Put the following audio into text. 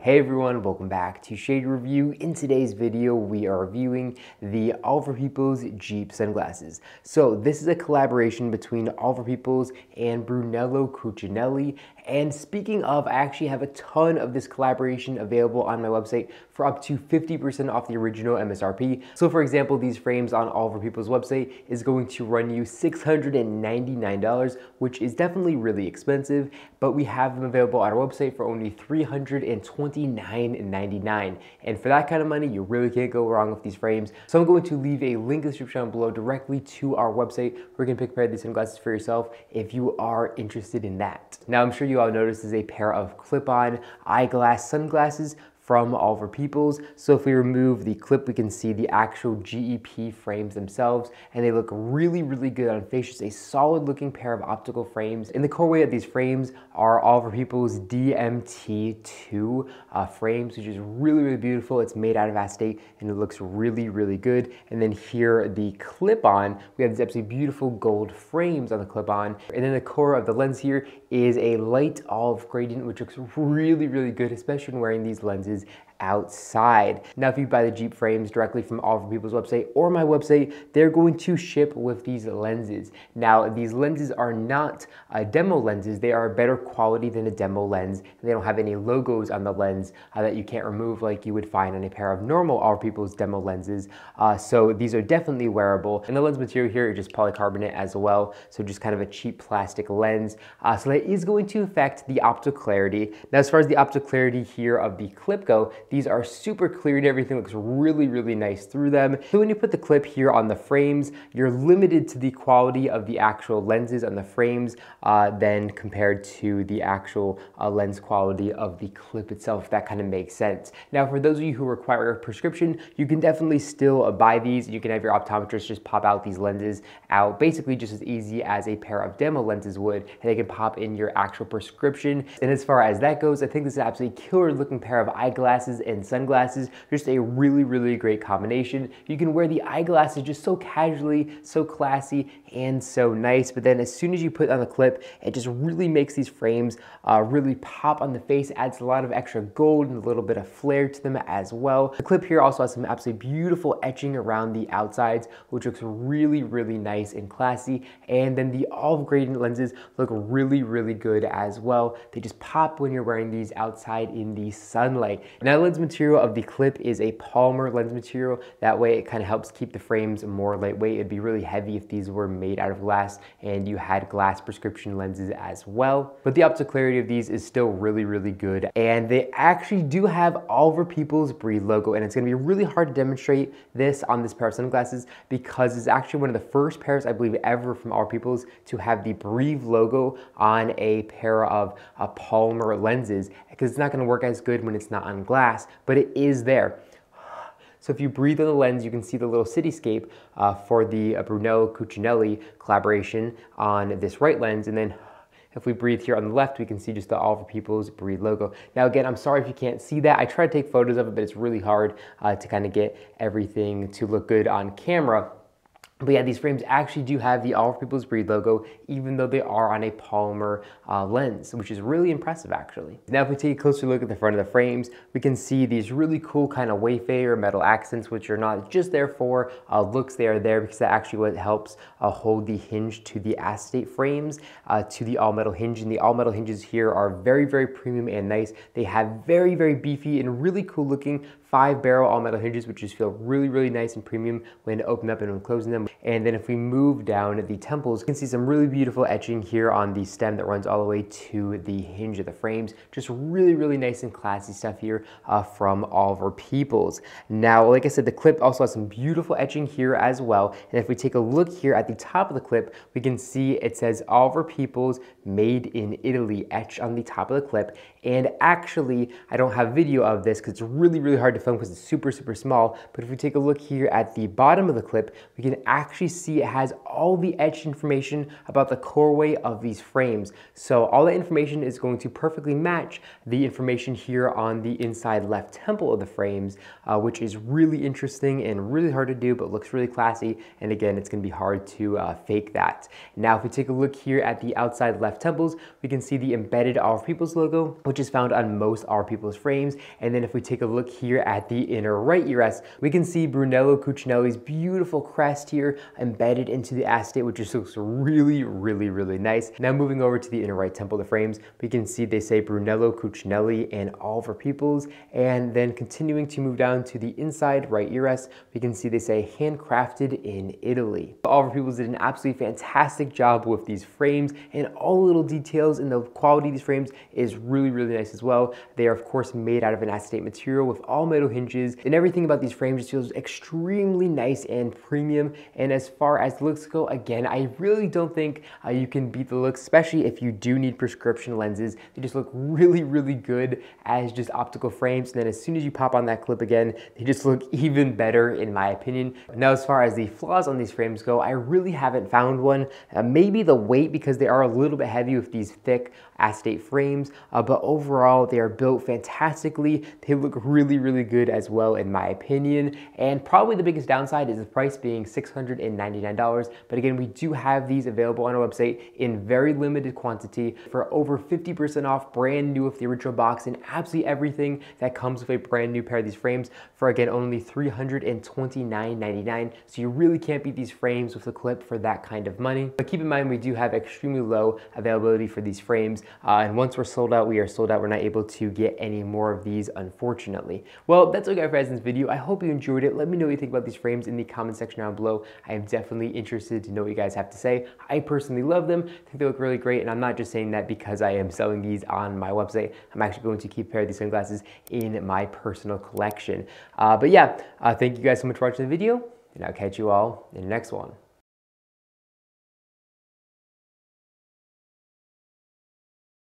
Hey everyone, welcome back to Shade Review. In today's video, we are reviewing the Oliver Peoples Jeep sunglasses. So this is a collaboration between Oliver Peoples and Brunello Cucinelli. And speaking of, I actually have a ton of this collaboration available on my website for up to 50% off the original MSRP. So for example, these frames on Oliver Peoples' website is going to run you $699, which is definitely really expensive, but we have them available on our website for only $329.99. And for that kind of money, you really can't go wrong with these frames. So I'm going to leave a link in the description down below directly to our website where you can pick a pair of these sunglasses for yourself if you are interested in that. Now, I'm sure you all noticed this is a pair of clip-on eyeglass sunglasses from Oliver Peoples. So if we remove the clip, we can see the actual GEP frames themselves, and they look really, really good on face. Just a solid looking pair of optical frames. And the core weight of these frames are Oliver Peoples DMT2 frames, which is really, really beautiful. It's made out of acetate and it looks really, really good. And then here, the clip-on, we have these absolutely beautiful gold frames on the clip-on. And then the core of the lens here is a light olive gradient, which looks really, really good, especially when wearing these lenses outside. Now, if you buy the Jeep frames directly from Oliver Peoples' website or my website, they're going to ship with these lenses. Now, these lenses are not demo lenses. They are better quality than a demo lens. They don't have any logos on the lens that you can't remove like you would find on a pair of normal Oliver Peoples demo lenses. So these are definitely wearable. And the lens material here is just polycarbonate as well. So just kind of a cheap plastic lens. So that is going to affect the optical clarity. Now, as far as the optical clarity here of the clip go, these are super clear and everything looks really, really nice through them. So when you put the clip here on the frames, you're limited to the quality of the actual lenses on the frames than compared to the actual lens quality of the clip itself. That kind of makes sense. Now, for those of you who require a prescription, you can definitely still buy these. You can have your optometrist just pop out these lenses out, basically just as easy as a pair of demo lenses would, and they can pop in your actual prescription. And as far as that goes, I think this is an absolutely killer looking pair of eyeglasses and sunglasses. Just a really, really great combination. You can wear the eyeglasses just so casually, so classy, and so nice. But then as soon as you put on the clip, it just really makes these frames really pop on the face, adds a lot of extra gold and a little bit of flair to them as well. The clip here also has some absolutely beautiful etching around the outsides, which looks really, really nice and classy. And then the olive gradient lenses look really, really good as well. They just pop when you're wearing these outside in the sunlight. Now, lens material of the clip is a polymer lens material. That way it kind of helps keep the frames more lightweight. It'd be really heavy if these were made out of glass and you had glass prescription lenses as well. But the optical clarity of these is still really, really good. And they actually do have Oliver Peoples Breathe logo, and it's gonna be really hard to demonstrate this on this pair of sunglasses because it's actually one of the first pairs, I believe, ever from Oliver Peoples to have the Breathe logo on a pair of polymer lenses, because it's not gonna work as good when it's not on glass, but it is there. So if you breathe on the lens, you can see the little cityscape for the Brunello Cucinelli collaboration on this right lens. And then if we breathe here on the left, we can see just the Oliver Peoples Breathe logo. Now again, I'm sorry if you can't see that. I try to take photos of it, but it's really hard to kind of get everything to look good on camera. But yeah, these frames actually do have the Oliver Peoples Breathe logo, even though they are on a polymer lens, which is really impressive actually. Now, if we take a closer look at the front of the frames, we can see these really cool kind of Wayfarer metal accents, which are not just there for looks. They are there because that actually what helps hold the hinge to the acetate frames to the all metal hinge. And the all metal hinges here are very, very premium and nice. They have very, very beefy and really cool looking 5-barrel all metal hinges, which just feel really, really nice and premium when opening up and when closing them. And then if we move down the temples, you can see some really beautiful etching here on the stem that runs all the way to the hinge of the frames. Just really, really nice and classy stuff here from Oliver Peoples. Now, like I said, the clip also has some beautiful etching here as well. And if we take a look here at the top of the clip, we can see it says Oliver Peoples Made in Italy etched on the top of the clip. And actually, I don't have video of this because it's really, really hard to film because it's super, super small. But if we take a look here at the bottom of the clip, we can actually see it has all the etched information about the colorway of these frames. So all that information is going to perfectly match the information here on the inside left temple of the frames, which is really interesting and really hard to do, but looks really classy. And again, it's going to be hard to fake that. Now, if we take a look here at the outside left temples, we can see the embedded Our People's logo, which is found on most Our People's frames. And then if we take a look here at the inner right ear rest, we can see Brunello Cucinelli's beautiful crest here embedded into the acetate, which just looks really, really, really nice. Now moving over to the inner right temple of the frames, we can see they say Brunello Cucinelli and All of Our Peoples. And then continuing to move down to the inside right ear rest, we can see they say handcrafted in Italy. All of Our Peoples did an absolutely fantastic job with these frames, and all the little details and the quality of these frames is really, really nice as well. They are of course made out of an acetate material with all metal hinges, and everything about these frames just feels extremely nice and premium. And as far as looks go, again, I really don't think you can beat the looks, especially if you do need prescription lenses. They just look really, really good as just optical frames, and then as soon as you pop on that clip again, they just look even better in my opinion. Now, as far as the flaws on these frames go, I really haven't found one. Maybe the weight, because they are a little bit heavy with these thick acetate frames, but overall they are built fantastically. They look really, really good as well in my opinion. And probably the biggest downside is the price being $699. But again, we do have these available on our website in very limited quantity for over 50% off, brand new with the original box and absolutely everything that comes with a brand new pair of these frames for, again, only $329.99. So you really can't beat these frames with a clip for that kind of money. But keep in mind, we do have extremely low availability for these frames. And once we're sold out, we are sold out. We're not able to get any more of these, unfortunately. Well, that's all I got for you guys in this video. I hope you enjoyed it. Let me know what you think about these frames in the comment section down below. I am definitely interested to know what you guys have to say. I personally love them. I think they look really great. And I'm not just saying that because I am selling these on my website. I'm actually going to keep a pair of these sunglasses in my personal collection. But yeah, thank you guys so much for watching the video, and I'll catch you all in the next one.